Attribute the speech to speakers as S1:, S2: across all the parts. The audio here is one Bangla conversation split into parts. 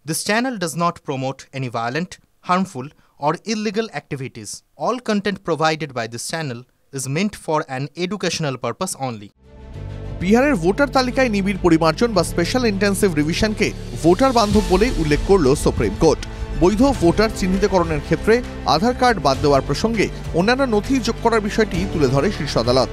S1: This channel does not promote any violent, harmful, or illegal activities. All content provided by this channel is meant for an educational purpose only.
S2: বিহারের ভোটার তালিকায় নিবিড় পরিমার্জন বা স্পেশাল ইন্টেন্সিভ রিভিশনকে ভোটার বান্ধব বলে উল্লেখ করল সুপ্রিম কোর্ট। বৈধ ভোটার চিহ্নিতকরণের ক্ষেত্রে আধার কার্ড বাদ দেওয়ার প্রসঙ্গে অন্যান্য নথি যোগ করার বিষয়টি তুলে ধরে শীর্ষ আদালত।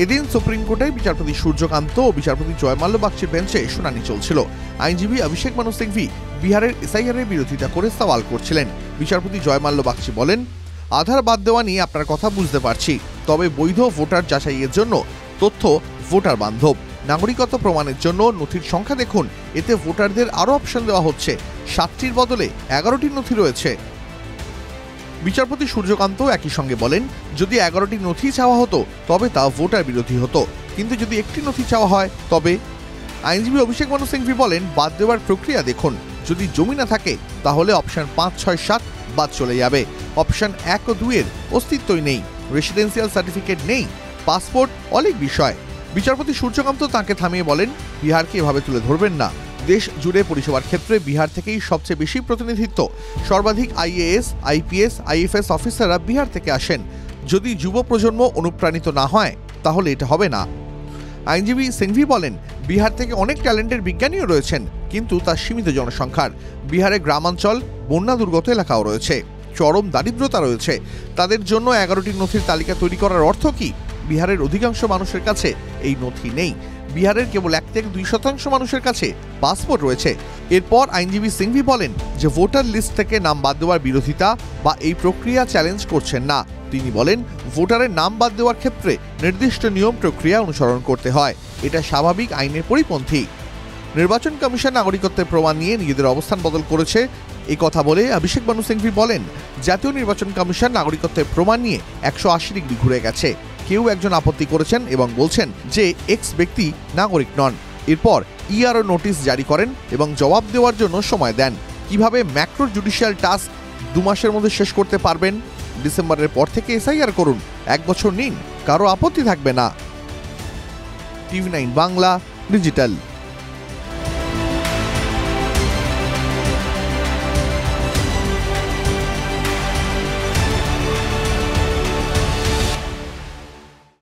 S2: এদিন সুপ্রিম কোর্টে বিচারপতি সূর্যকান্ত ও বিচারপতি জয়মাল্য বাগচির বেঞ্চে শুনানি চলছিল। আইনজীবী অভিষেক মানু সিংভি বিহারের এসআইআর এর বিরোধিতা করে সওয়াল করছিলেন। বিচারপতি জয়মাল্য বাগচি বলেন, আধার বাদ দেওয়া নিয়ে আপনার কথা বুঝতে পারছি, তবে বৈধ ভোটার যাচাইয়ের জন্য তথ্য ভোটার বান্ধব। নাগরিকত্ব প্রমাণের জন্য নথির সংখ্যা দেখুন, এতে ভোটারদের আরও অপশন দেওয়া হচ্ছে। 7টির বদলে 11টি নথি রয়েছে। বিচারপতি সূর্যকান্ত একই সঙ্গে বলেন, যদি 11টি নথি চাওয়া হতো তবে তা ভোটার বিরোধী হতো, কিন্তু যদি একটি নথি চাওয়া হয় তবে। আইনজীবী অভিষেক মানু সিংভি বলেন, বাদ দেওয়ার প্রক্রিয়া দেখুন, যদি জমি না থাকে তাহলে অপশন 5, 6, 7 বাদ চলে যাবে। অপশন 1 ও 2 এর অস্তিত্বই নেই, রেসিডেন্সিয়াল সার্টিফিকেট নেই, পাসপোর্ট অনেক বিষয়। বিচারপতি সূর্যকান্ত তাঁকে থামিয়ে বলেন, বিহারকে এভাবে তুলে ধরবেন না। দেশ জুড়ে পরিষেবার ক্ষেত্রে বিহার থেকেই সবচেয়ে বেশি প্রতিনিধিত্ব। সর্বাধিক আইএএস, আইপিএস, আইএফএস অফিসাররা বিহার থেকে আসেন। যদি যুব প্রজন্ম অনুপ্রাণিত না হয় তাহলে এটা হবে না। আইনজীবী সিংভি বলেন, বিহার থেকে অনেক ট্যালেন্টেড বিজ্ঞানীও রয়েছেন, কিন্তু তার সীমিত জনসংখ্যার। বিহারে গ্রামাঞ্চল, বন্যা দুর্গত এলাকাও রয়েছে, চরম দারিদ্রতা রয়েছে। তাদের জন্য 11টি নথির তালিকা তৈরি করার অর্থ কি? বিহারের অধিকাংশ মানুষের কাছে এই নথি নেই। বিহারের কেবল 1 থেকে 2% মানুষের কাছে পাসপোর্ট রয়েছে। এরপর আইনজীবী সিংভি বলেন যে ভোটার লিস্ট থেকে নাম বাদ দেওয়ার বিরোধিতা বা এই প্রক্রিয়া চ্যালেঞ্জ করছেন না। তিনি বলেন, ভোটারের নাম বাদ দেওয়ার ক্ষেত্রে নির্দিষ্ট নিয়ম প্রক্রিয়া অনুসরণ করতে হয়, এটা স্বাভাবিক আইনের পরিপন্থী। নির্বাচন কমিশন নাগরিকত্বের প্রমাণ নিয়ে নিজেদের অবস্থান বদল করেছে। এই কথা বলে অভিষেক মানু সিংভি বলেন, জাতীয় নির্বাচন কমিশন নাগরিকত্বের প্রমাণ নিয়ে 180 ডিগ্রি ঘুরে গেছে। কেউ একজন আপত্তি করেছেন এবং বলছেন যে এক্স ব্যক্তি নাগরিক নন। এরপর ইআরও নোটিশ জারি করেন এবং জবাব দেওয়ার জন্য সময় দেন। কিভাবে ম্যাক্রো জুডিশিয়াল টাস্ক 2 মাসের মধ্যে শেষ করতে পারবেন? ডিসেম্বরের পর থেকে এসআইআর করুন, 1 বছর নিন, কারো আপত্তি থাকবে না। TV9 Bangla digital.